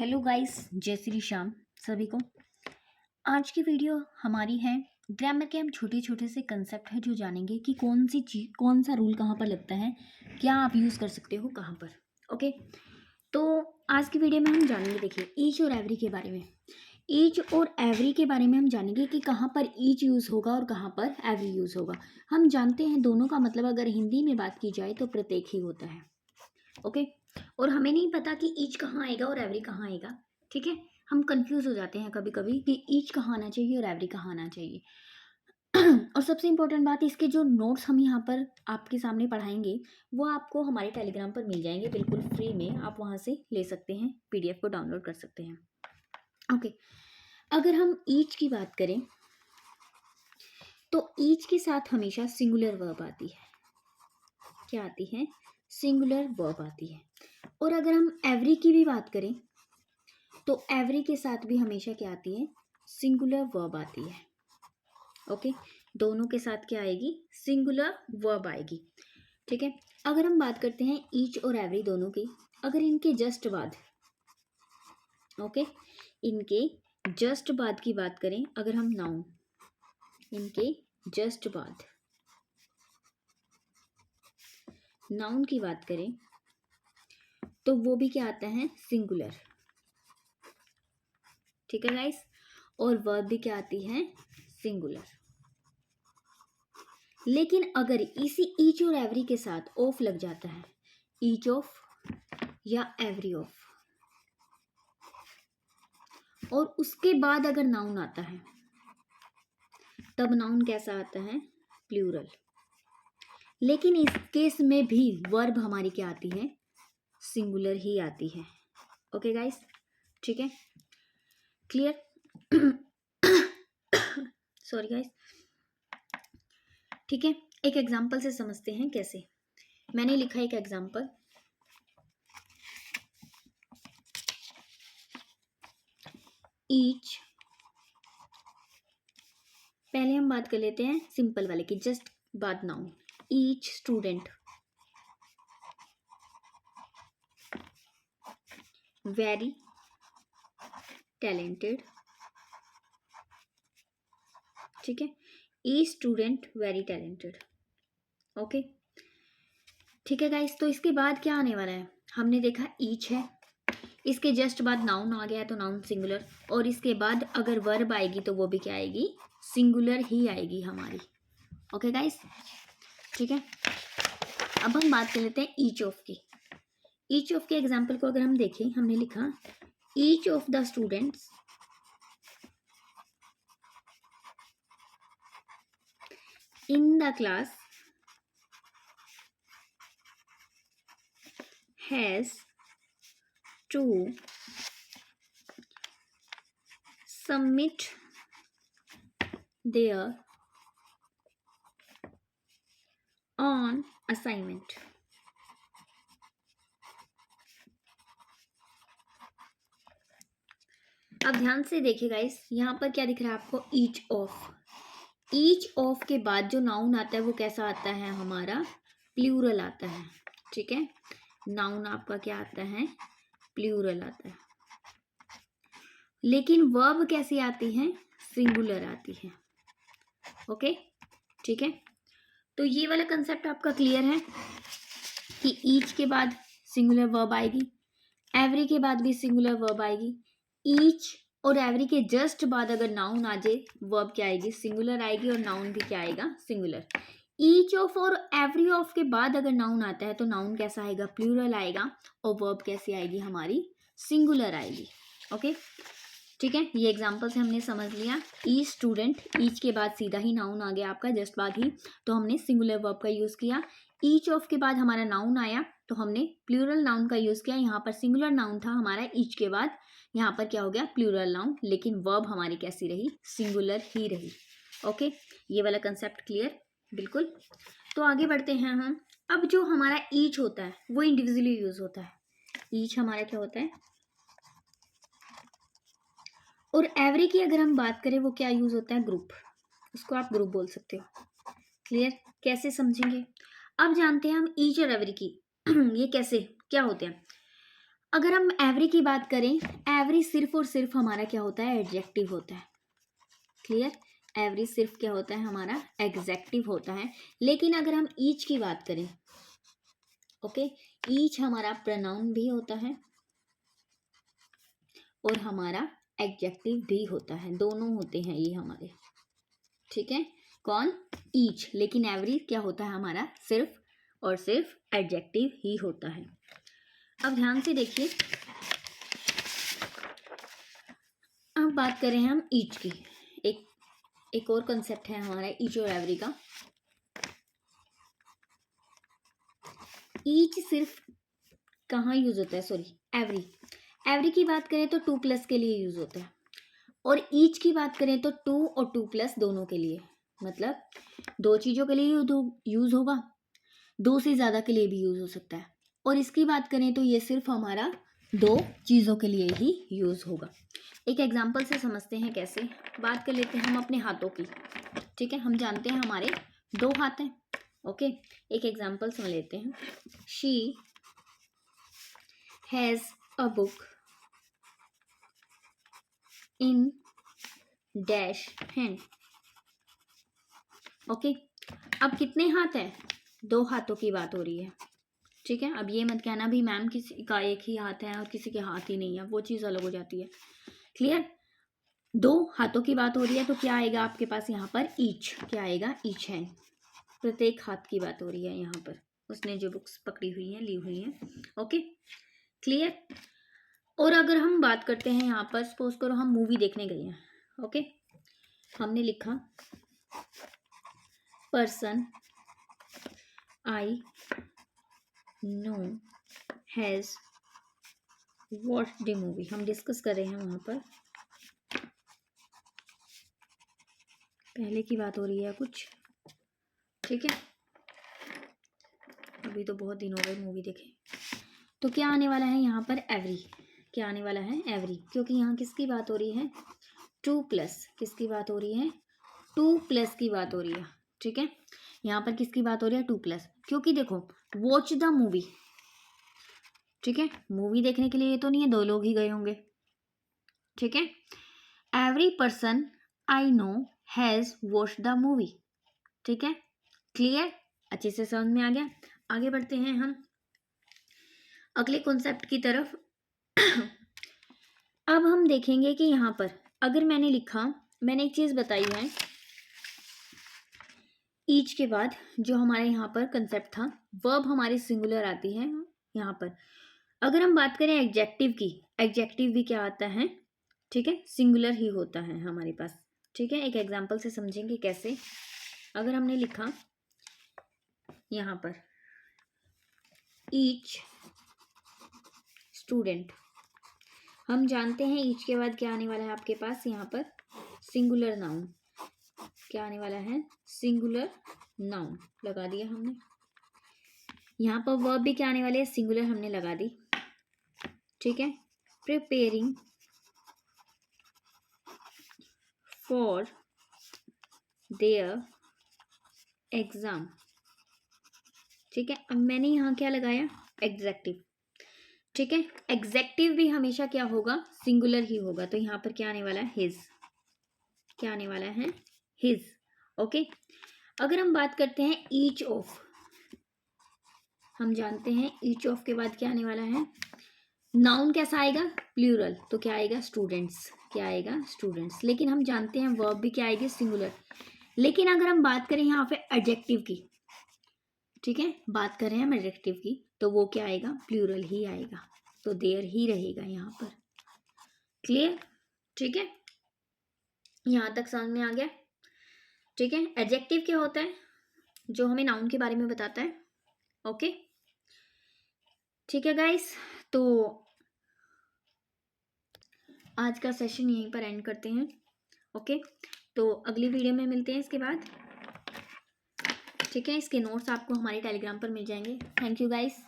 Hello guys, जय श्री श्याम सभी को। आज की वीडियो हमारी है ग्रामर के। हम छोटे छोटे से कंसेप्ट है जो जानेंगे कि कौन सी चीज, कौन सा रूल कहाँ पर लगता है, क्या आप यूज़ कर सकते हो कहाँ पर। ओके, तो आज की वीडियो में हम जानेंगे, देखिए, ईच और एवरी के बारे में। ईच और एवरी के बारे में हम जानेंगे कि कहाँ पर ईच यूज़ होगा और कहाँ पर एवरी यूज़ होगा। हम जानते हैं दोनों का मतलब अगर हिंदी में बात की जाए तो प्रत्येक ही होता है। ओके, और हमें नहीं पता कि ईच कहाँ आएगा और एवरी कहाँ आएगा। ठीक है, हम कंफ्यूज हो जाते हैं कभी कभी कि ईच कहाँ आना चाहिए और एवरी कहाँ आना चाहिए। और सबसे इम्पोर्टेंट बात, इसके जो नोट्स हम यहाँ पर आपके सामने पढ़ाएंगे वो आपको हमारे टेलीग्राम पर मिल जाएंगे बिल्कुल फ्री में। आप वहाँ से ले सकते हैं, पीडीएफ को डाउनलोड कर सकते हैं। ओके, अगर हम ईच की बात करें तो ईच के साथ हमेशा सिंगुलर वर्ब आती है। क्या आती है? सिंगुलर वर्ब आती है। और अगर हम एवरी की भी बात करें तो एवरी के साथ भी हमेशा क्या आती है? सिंगुलर वर्ब आती है। ओके, दोनों के साथ क्या आएगी? सिंगुलर वर्ब आएगी। ठीक है, अगर हम बात करते हैं ईच और एवरी दोनों की, अगर इनके जस्ट बाद, ओके, इनके जस्ट बाद की बात करें, अगर हम नाउन, इनके जस्ट बाद नाउन की बात करें तो वो भी क्या आता है? सिंगुलर। ठीक है गाइस, और वर्ब भी क्या आती है? सिंगुलर। लेकिन अगर इसी ईच और एवरी के साथ ऑफ लग जाता है, ईच ऑफ या एवरी ऑफ, और उसके बाद अगर नाउन आता है तब नाउन कैसा आता है? प्लूरल। लेकिन इस केस में भी वर्ब हमारी क्या आती है? सिंगुलर ही आती है। ओके गाइस, ठीक है, क्लियर? Sorry guys. ठीक है, एक एग्जांपल से समझते हैं कैसे। मैंने लिखा एक एग्जांपल, ईच। पहले हम बात कर लेते हैं सिंपल वाले की, जस्ट बाद noun. Each student very talented. ठीक है, ई स्टूडेंट वेरी टैलेंटेड। ओके, ठीक है गाइस, तो इसके बाद क्या आने वाला है? हमने देखा ईच है, इसके जस्ट बाद नाउन आ गया तो नाउन सिंगुलर, और इसके बाद अगर वर्ब आएगी तो वो भी क्या आएगी? सिंगुलर ही आएगी हमारी। ओके गाइस, ठीक है, अब हम बात कर लेते हैं ईच ऑफ की। ईच ऑफ के एग्जाम्पल को अगर हम देखें, हमने लिखा each of the students in the class has to submit their own assignment। अब ध्यान से देखिए गाइस, यहाँ पर क्या दिख रहा है आपको? Each of. ईच ऑफ के बाद जो नाउन आता है वो कैसा आता है हमारा? प्लूरल आता है। ठीक है, नाउन आपका क्या आता है? प्लूरल आता है। लेकिन वर्ब कैसी आती है? सिंगुलर आती है। ओके, ठीक है, तो ये वाला कंसेप्ट आपका क्लियर है कि ईच के बाद सिंगुलर वर्ब आएगी, एवरी के बाद भी सिंगुलर वर्ब आएगी, ईच और एवरी के जस्ट बाद अगर नाउन आ जाए वर्ब क्या आएगी? सिंगुलर आएगी, और नाउन भी क्या आएगा? सिंगुलर। ईच ऑफ और एवरी ऑफ के बाद अगर नाउन आता है तो नाउन कैसा आएगा? प्लूरल आएगा, और वर्ब कैसी आएगी हमारी? सिंगुलर आएगी। ओके, ठीक है, ये एग्जाम्पल से हमने समझ लिया। ई स्टूडेंट, ईच के बाद सीधा ही नाउन आ गया आपका, जस्ट बाद ही, तो हमने सिंगुलर वर्ब का यूज किया। ईच ऑफ के बाद हमारा नाउन आया तो हमने प्लूरल नाउन का यूज किया। यहाँ पर सिंगुलर नाउन था हमारा ईच के बाद, यहाँ पर क्या हो गया? प्लूरल नाउन, लेकिन वर्ब हमारी कैसी रही? सिंगुलर ही रही। ओके, ये वाला कंसेप्ट क्लियर? बिल्कुल। तो आगे बढ़ते हैं हम। अब जो हमारा ईच होता है वो इंडिविजुअली यूज होता है। ईच हमारा क्या होता है? और एवरी की अगर हम बात करें वो क्या यूज होता है? ग्रुप। उसको आप ग्रुप बोल सकते हो। क्लियर? कैसे समझेंगे? अब जानते हैं हम ईच और एवरी की। ये कैसे, क्या होते हैं? अगर हम एवरी की बात करें, एवरी सिर्फ और सिर्फ हमारा क्या होता है, एडजेक्टिव होता है। क्लियर, एवरी सिर्फ क्या होता है, हमारा एग्जेक्टिव होता है। लेकिन अगर हम ईच की बात करें, ओके, ईच हमारा प्रोनाउन भी होता है और हमारा एडजेक्टिव भी होता है, दोनों होते हैं ये हमारे, ठीक है। कौन, ईच। लेकिन एवरी क्या होता है हमारा, सिर्फ और सिर्फ एडजेक्टिव ही होता है। अब ध्यान से देखिए, अब बात करें हम ईच की। एक और कंसेप्ट है हमारा ईच और एवरी का। ईच सिर्फ कहाँ यूज होता है, सॉरी, एवरी। एवरी की बात करें तो 2+ के लिए यूज होता है, और ईच की बात करें तो 2 और 2+ दोनों के लिए, मतलब 2 चीजों के लिए यूज होगा, 2 से ज्यादा के लिए भी यूज हो सकता है। और इसकी बात करें तो ये सिर्फ हमारा 2 चीजों के लिए ही यूज होगा। एक एग्जाम्पल से समझते हैं कैसे। बात कर लेते हैं हम अपने हाथों की, ठीक है। हम जानते हैं हमारे 2 हाथ हैं, ओके। एक एग्जाम्पल समझ लेते हैं। She has a book in dash hand, okay. अब कितने हाथ हैं, 2 हाथों की बात हो रही है, ठीक है। अब ये मत कहना भी मैम किसी का एक ही हाथ है और किसी के हाथ ही नहीं है, वो चीज़ अलग हो जाती है। क्लियर, 2 हाथों की बात हो रही है तो क्या आएगा आपके पास यहाँ पर, ईच। क्या आएगा, ईच हैंड। प्रत्येक हाथ की बात हो रही है यहाँ पर, उसने जो बुक्स पकड़ी हुई हैं, ली हुई हैं, ओके। क्लियर। और अगर हम बात करते हैं यहाँ पर, सपोज करो हम मूवी देखने गए हैं, ओके। हमने लिखा person I know has watch the movie. हम डिस्कस कर रहे हैं वहाँ पर, पहले की बात हो रही है कुछ, ठीक है। अभी तो बहुत दिन हो गए मूवी देखे। तो क्या आने वाला है यहाँ पर, एवरी। क्या आने वाला है, एवरी, क्योंकि यहाँ किसकी बात हो रही है, 2+। किसकी बात हो रही है, 2+ की बात हो रही है, ठीक है। यहाँ पर किसकी बात हो रही है, 2+। क्योंकि देखो, वॉच द मूवी, ठीक है, मूवी देखने के लिए तो नहीं है, 2 लोग ही गए होंगे, ठीक है। Every person I know has watch the movie, ठीक है। क्लियर, अच्छे से समझ में आ गया। आगे बढ़ते हैं हम अगले कॉन्सेप्ट की तरफ। अब हम देखेंगे कि यहाँ पर अगर मैंने लिखा, मैंने एक चीज बताई है, ईच के बाद जो हमारे यहाँ पर कंसेप्ट था, वर्ब हमारी सिंगुलर आती है यहाँ पर। अगर हम बात करें एडजेक्टिव की, एडजेक्टिव भी क्या आता है, ठीक है, सिंगुलर ही होता है हमारे पास, ठीक है। एक एग्जांपल से समझेंगे कैसे। अगर हमने लिखा यहाँ पर ईच स्टूडेंट, हम जानते हैं ईच के बाद क्या आने वाला है आपके पास यहाँ पर, सिंगुलर नाउन। क्या आने वाला है, सिंगुलर नाउन लगा दिया हमने। यहाँ पर वर्ब भी क्या आने वाले है, सिंगुलर हमने लगा दी, ठीक है। प्रिपेयरिंग फॉर देयर एग्जाम, ठीक है। अब मैंने यहाँ क्या लगाया, एग्जेक्टिव, ठीक है। एग्जेक्टिव भी हमेशा क्या होगा, सिंगुलर ही होगा। तो यहाँ पर क्या आने वाला है, हिज। क्या आने वाला है, हिज, ओके। अगर हम बात करते हैं ईच ऑफ, हम जानते हैं ईच ऑफ के बाद क्या आने वाला है, नाउन कैसा आएगा, प्लूरल, तो क्या आएगा, स्टूडेंट्स। क्या आएगा, स्टूडेंट्स। लेकिन हम जानते हैं वर्ब भी क्या आएगी, सिंगुलर। लेकिन अगर हम बात करें यहाँ पे एडजेक्टिव की, ठीक है, बात कर रहे हैं हम एडजेक्टिव की, तो वो क्या आएगा, प्लूरल ही आएगा, तो देयर ही रहेगा यहाँ पर। क्लियर, ठीक है, यहाँ तक समझ में आ गया, ठीक है। एडजेक्टिव क्या होता है, जो हमें नाउन के बारे में बताता है, ओके। ठीक है गाइस, तो आज का सेशन यहीं पर एंड करते हैं, ओके। तो अगली वीडियो में मिलते हैं इसके बाद, ठीक है। इसके नोट्स आपको हमारे टेलीग्राम पर मिल जाएंगे। Thank you guys.